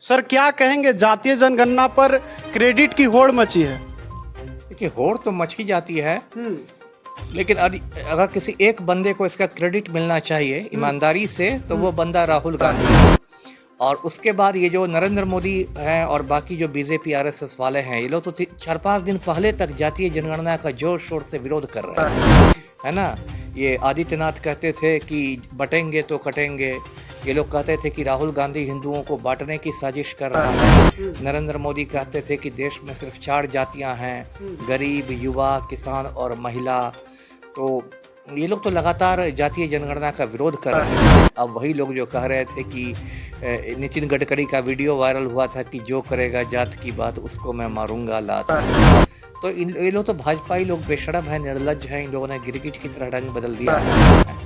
Sir क्या कहेंगे जातीय जनगणना पर क्रेडिट की होड़ मची है। देखिए, होड़ तो मच ही जाती है। हम्म। लेकिन अगर किसी एक बंदे को इसका क्रेडिट मिलना चाहिए ईमानदारी से, तो वो बंदा राहुल गांधी है। और उसके बाद ये जो नरेंद्र मोदी हैं और बाकी जो बीजेपी आरएसएस वाले हैं, ये लोग तो 4-5 दिन पहले तक जातीय जनगणना का जोर शोर से विरोध कर रहे हैं, है ना। ये आदित्यनाथ कहते थे कि बटेंगे तो कटेंगे। ये लोग कहते थे कि राहुल गांधी हिंदुओं को बांटने की साजिश कर रहा है। नरेंद्र मोदी कहते थे कि देश में सिर्फ 4 जातियां हैं, गरीब, युवा, किसान और महिला। तो ये लोग तो लगातार जातीय जनगणना का विरोध कर रहे हैं। अब वही लोग जो कह रहे थे कि नितिन गडकरी का वीडियो वायरल हुआ था कि जो करेगा जात की बात उसको मैं मारूंगा लात। तो ये लोग तो भाजपाई लोग बेशरम है, निर्लज्ज है। इन लोगों ने गिरगिट की तरह रंग बदल दिया है।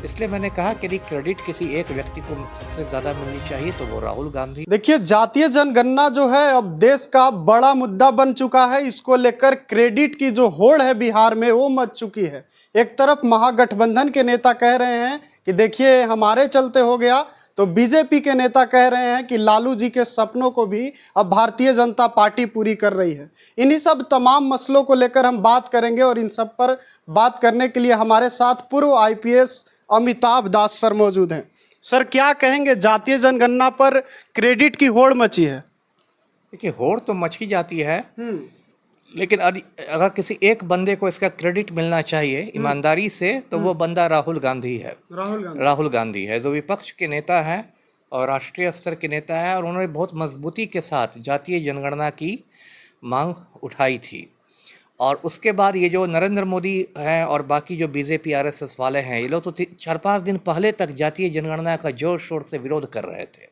इसलिए मैंने कहा कि यदि क्रेडिट किसी एक व्यक्ति को सबसे ज्यादा मिलनी चाहिए तो वो राहुल गांधी। देखिए जातीय जनगणना जो है अब देश का बड़ा मुद्दा बन चुका है। इसको लेकर क्रेडिट की जो होड़ है बिहार में वो मच चुकी है। एक तरफ महागठबंधन के नेता कह रहे हैं कि देखिए हमारे चलते हो गया, तो बीजेपी के नेता कह रहे हैं कि लालू जी के सपनों को भी अब भारतीय जनता पार्टी पूरी कर रही है। इन्हीं सब तमाम मसलों को लेकर हम बात करेंगे और इन सब पर बात करने के लिए हमारे साथ पूर्व आईपीएस अमिताभ दास सर मौजूद हैं। सर क्या कहेंगे जातीय जनगणना पर क्रेडिट की होड़ मची है। देखिए, होड़ तो मच ही जाती है। लेकिन अगर किसी एक बंदे को इसका क्रेडिट मिलना चाहिए ईमानदारी से, तो वो बंदा राहुल गांधी है। राहुल गांधी है जो विपक्ष के नेता हैं और राष्ट्रीय स्तर के नेता है, और उन्होंने बहुत मजबूती के साथ जातीय जनगणना की मांग उठाई थी। और उसके बाद ये जो नरेंद्र मोदी हैं और बाकी जो बीजेपी आरएसएस वाले हैं, ये लोग तो 4-5 दिन पहले तक जातीय जनगणना का जोर शोर से विरोध कर रहे थे,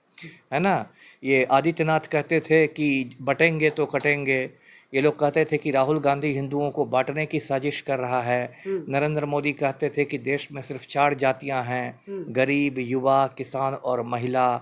है ना। ये आदित्यनाथ कहते थे कि बटेंगे तो कटेंगे। ये लोग कहते थे कि राहुल गांधी हिंदुओं को बांटने की साजिश कर रहा है। नरेंद्र मोदी कहते थे कि देश में सिर्फ 4 जातियां हैं, गरीब, युवा, किसान और महिला।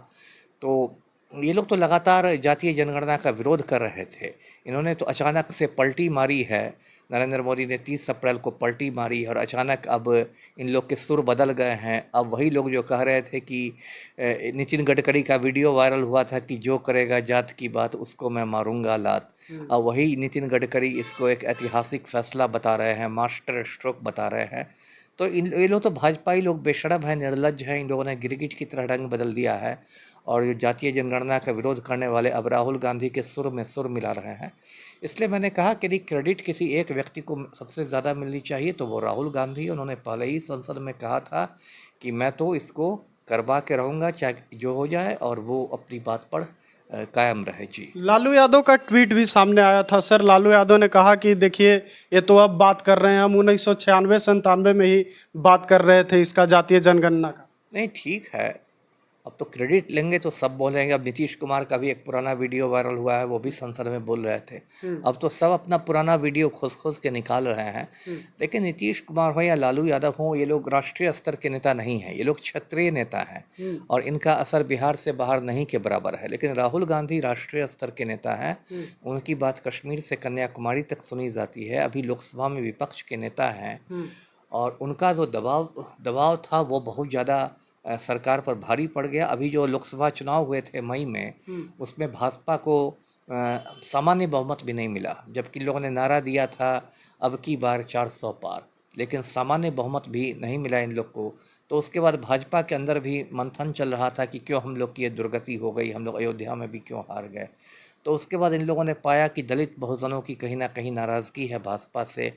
तो ये लोग तो लगातार जातीय जनगणना का विरोध कर रहे थे। इन्होंने तो अचानक से पलटी मारी है। नरेंद्र मोदी ने 30 अप्रैल को पलटी मारी और अचानक अब इन लोग के सुर बदल गए हैं। अब वही लोग जो कह रहे थे कि नितिन गडकरी का वीडियो वायरल हुआ था कि जो करेगा जात की बात उसको मैं मारूंगा लात। अब वही नितिन गडकरी इसको एक ऐतिहासिक फैसला बता रहे हैं, मास्टर स्ट्रोक बता रहे हैं। तो ये लोग तो भाजपाई लोग बेशरम है, निर्लज्ज है। इन लोगों ने गिरगिट की तरह रंग बदल दिया है और जो जातीय जनगणना का विरोध करने वाले अब राहुल गांधी के सुर में सुर मिला रहे हैं। इसलिए मैंने कहा कि यदि क्रेडिट किसी एक व्यक्ति को सबसे ज़्यादा मिलनी चाहिए तो वो राहुल गांधी। उन्होंने पहले ही संसद में कहा था कि मैं तो इसको करवा के रहूँगा चाहे जो हो जाए, और वो अपनी बात पर कायम रहे। जी। लालू यादव का ट्वीट भी सामने आया था सर। लालू यादव ने कहा कि देखिए ये तो अब बात कर रहे हैं, हम 1996-97 में ही बात कर रहे थे इसका जातीय जनगणना का। नहीं, ठीक है। अब तो क्रेडिट लेंगे तो सब बोलेंगे। अब नीतीश कुमार का भी एक पुराना वीडियो वायरल हुआ है, वो भी संसद में बोल रहे थे। अब तो सब अपना पुराना वीडियो खोज खोज के निकाल रहे हैं। लेकिन नीतीश कुमार हो या लालू यादव हो, ये लोग राष्ट्रीय स्तर के नेता नहीं हैं, ये लोग क्षेत्रीय नेता हैं और इनका असर बिहार से बाहर नहीं के बराबर है। लेकिन राहुल गांधी राष्ट्रीय स्तर के नेता हैं। उनकी बात कश्मीर से कन्याकुमारी तक सुनी जाती है। अभी लोकसभा में विपक्ष के नेता हैं और उनका जो दबाव था वो बहुत ज़्यादा सरकार पर भारी पड़ गया। अभी जो लोकसभा चुनाव हुए थे मई में, उसमें भाजपा को सामान्य बहुमत भी नहीं मिला, जबकि लोगों ने नारा दिया था अब की बार 400 पार, लेकिन सामान्य बहुमत भी नहीं मिला इन लोग को। तो उसके बाद भाजपा के अंदर भी मंथन चल रहा था कि क्यों हम लोग की ये दुर्गति हो गई, हम लोग अयोध्या में भी क्यों हार गए। तो उसके बाद इन लोगों ने पाया कि दलित बहुजनों की कहीं ना कहीं नाराज़गी है भाजपा से,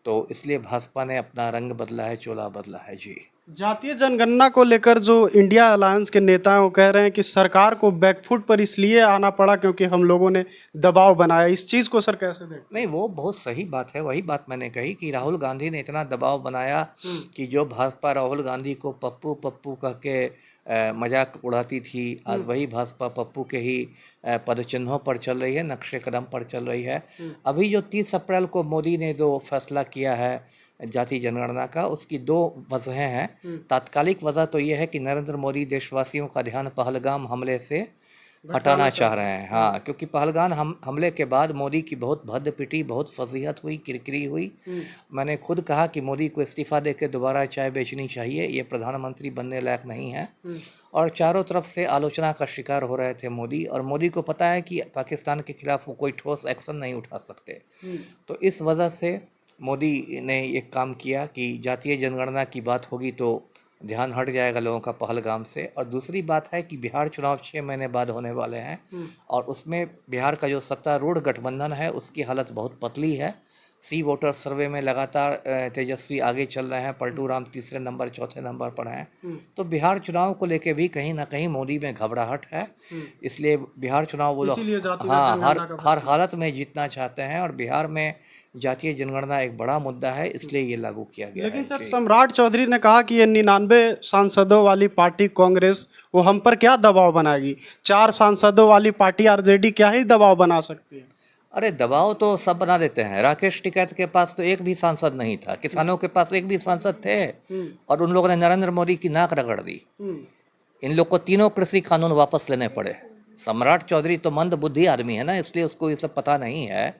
तो इसलिए भाजपा ने अपना रंग बदला है, चोला बदला है। जी। जातीय जनगणना को लेकर जो इंडिया अलायंस के नेता हैं वो कह रहे हैं कि सरकार को बैकफुट पर इसलिए आना पड़ा क्योंकि हम लोगों ने दबाव बनाया। इस चीज़ को सर कैसे देखें? नहीं, वो बहुत सही बात है। वही बात मैंने कही कि राहुल गांधी ने इतना दबाव बनाया कि जो भाजपा राहुल गांधी को पप्पू पप्पू कह के मजाक उड़ाती थी, आज वही भाजपा पप्पू के ही पदचिन्हों पर चल रही है, नक्शे कदम पर चल रही है। अभी जो 30 अप्रैल को मोदी ने जो फैसला किया है जाति जनगणना का, उसकी 2 वजहें हैं। तात्कालिक वजह तो ये है कि नरेंद्र मोदी देशवासियों का ध्यान पहलगाम हमले से हटाना चाह रहे हैं। हाँ, क्योंकि पहलगाम हमले के बाद मोदी की बहुत भद्द पिटी, बहुत फजीहत हुई, किरकिरी हुई। मैंने खुद कहा कि मोदी को इस्तीफा देकर दोबारा चाय बेचनी चाहिए, ये प्रधानमंत्री बनने लायक नहीं है। और चारों तरफ से आलोचना का शिकार हो रहे थे मोदी, और मोदी को पता है कि पाकिस्तान के खिलाफ वो कोई ठोस एक्शन नहीं उठा सकते। तो इस वजह से मोदी ने एक काम किया कि जातीय जनगणना की बात होगी तो ध्यान हट जाएगा लोगों का पहलगाम से। और दूसरी बात है कि बिहार चुनाव 6 महीने बाद होने वाले हैं, और उसमें बिहार का जो सत्तारूढ़ गठबंधन है उसकी हालत बहुत पतली है। सी वोटर सर्वे में लगातार तेजस्वी आगे चल रहे हैं, पलटू राम तीसरे नंबर चौथे नंबर पर हैं। तो बिहार चुनाव को लेके भी कहीं ना कहीं मोदी में घबराहट है, इसलिए बिहार चुनाव वो लोग हर हालत में जीतना चाहते हैं, और बिहार में जातीय जनगणना एक बड़ा मुद्दा है, इसलिए ये लागू किया गया। लेकिन सर, सम्राट चौधरी ने कहा कि ये 99 सांसदों वाली पार्टी कांग्रेस वो हम पर क्या दबाव बनाएगी, 4 सांसदों वाली पार्टी आरजेडी क्या ही दबाव बना सकती है। अरे दबाव तो सब बना देते हैं। राकेश टिकैत के पास तो एक भी सांसद नहीं था, किसानों के पास एक भी सांसद थे, और उन लोगों ने नरेंद्र मोदी की नाक रगड़ दी। इन लोग को तीनों कृषि कानून वापस लेने पड़े। सम्राट चौधरी तो मंद बुद्धि आदमी है ना, इसलिए उसको ये सब पता नहीं है।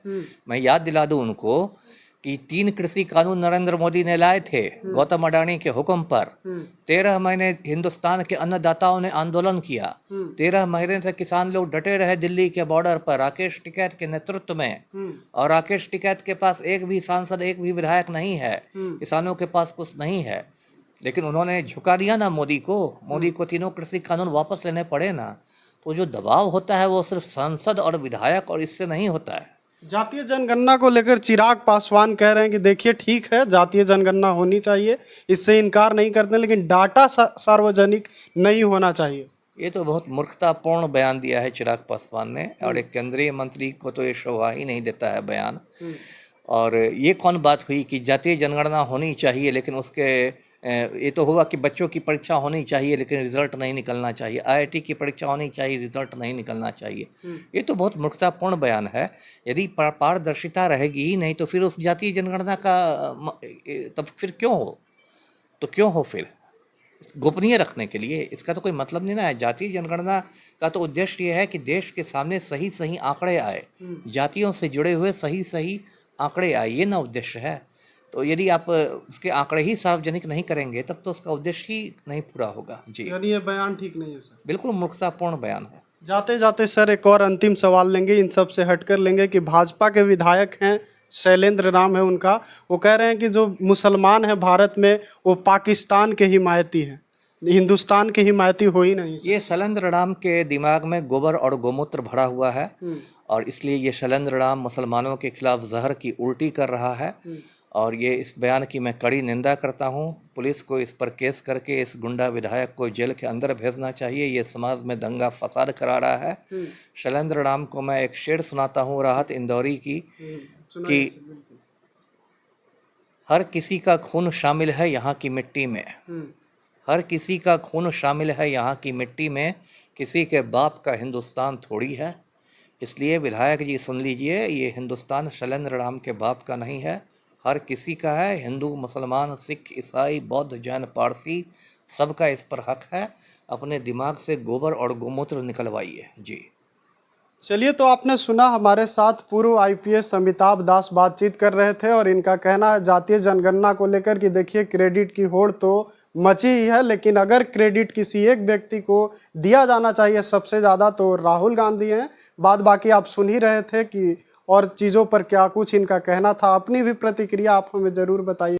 मैं याद दिला दूं उनको कि 3 कृषि कानून नरेंद्र मोदी ने लाए थे गौतम अडानी के हुक्म पर। 13 महीने हिंदुस्तान के अन्नदाताओं ने आंदोलन किया, 13 महीने तक किसान लोग डटे रहे दिल्ली के बॉर्डर पर राकेश टिकैत के नेतृत्व में। और राकेश टिकैत के पास एक भी सांसद, एक भी विधायक नहीं है, किसानों के पास कुछ नहीं है, लेकिन उन्होंने झुका दिया ना मोदी को तीनों कृषि कानून वापस लेने पड़े ना। तो जो दबाव होता है वो सिर्फ सांसद और विधायक और इससे नहीं होता है। जातीय जनगणना को लेकर चिराग पासवान कह रहे हैं कि देखिए ठीक है, जातीय जनगणना होनी चाहिए, इससे इनकार नहीं करते, लेकिन डाटा सार्वजनिक नहीं होना चाहिए। ये तो बहुत मूर्खतापूर्ण बयान दिया है चिराग पासवान ने, और एक केंद्रीय मंत्री को तो ये शोभा ही नहीं देता है बयान। और ये कौन बात हुई कि जातीय जनगणना होनी चाहिए, लेकिन उसके ये तो हुआ कि बच्चों की परीक्षा होनी चाहिए लेकिन रिजल्ट नहीं निकलना चाहिए, आईआईटी की परीक्षा होनी चाहिए, रिजल्ट नहीं निकलना चाहिए। ये तो बहुत मूर्खतापूर्ण बयान है। यदि पारदर्शिता रहेगी ही नहीं तो फिर उस जातीय जनगणना का तब फिर क्यों हो, तो क्यों हो फिर? गोपनीय रखने के लिए, इसका तो कोई मतलब नहीं ना है। जातीय जनगणना का तो उद्देश्य ये है कि देश के सामने सही सही आंकड़े आए, जातियों से जुड़े हुए सही सही आंकड़े आए, ये ना उद्देश्य है। तो यदि आप उसके आंकड़े ही सार्वजनिक नहीं करेंगे तब तो उसका उद्देश्य ही नहीं पूरा होगा। जी, यानी ये बयान ठीक नहीं है सर, बिल्कुल मूर्खतापूर्ण बयान है। जाते जाते सर एक और अंतिम सवाल लेंगे, इन सब से हटकर लेंगे कि भाजपा के विधायक हैं, शैलेंद्र नाम है उनका, वो कह रहे हैं कि जो मुसलमान हैं भारत में वो पाकिस्तान के हिमायती हैं, हिंदुस्तान के हिमायती हो ही नहीं। ये शैलेंद्र राम के दिमाग में गोबर और गोमूत्र भरा हुआ है, और इसलिए ये शैलेंद्र राम मुसलमानों के खिलाफ जहर की उल्टी कर रहा है, और ये इस बयान की मैं कड़ी निंदा करता हूँ। पुलिस को इस पर केस करके इस गुंडा विधायक को जेल के अंदर भेजना चाहिए, ये समाज में दंगा फसाद करा रहा है। शैलेंद्र राम को मैं एक शेर सुनाता हूँ राहत इंदौरी की, कि हर किसी का खून शामिल है यहाँ की मिट्टी में, हर किसी का खून शामिल है यहाँ की मिट्टी में, किसी के बाप का हिंदुस्तान थोड़ी है। इसलिए विधायक जी सुन लीजिए, ये हिंदुस्तान शैलेंद्र राम के बाप का नहीं है, हर किसी का है। हिंदू, मुसलमान, सिख, ईसाई, बौद्ध, जैन, पारसी, सबका इस पर हक है। अपने दिमाग से गोबर और गोमूत्र निकलवाइए। जी, चलिए, तो आपने सुना, हमारे साथ पूर्व आईपीएस अमिताभ दास बातचीत कर रहे थे, और इनका कहना है जातीय जनगणना को लेकर कि देखिए क्रेडिट की होड़ तो मची ही है, लेकिन अगर क्रेडिट किसी एक व्यक्ति को दिया जाना चाहिए सबसे ज़्यादा तो राहुल गांधी हैं। बाद बाकी आप सुन ही रहे थे कि और चीज़ों पर क्या कुछ इनका कहना था। अपनी भी प्रतिक्रिया आप हमें ज़रूर बताइए।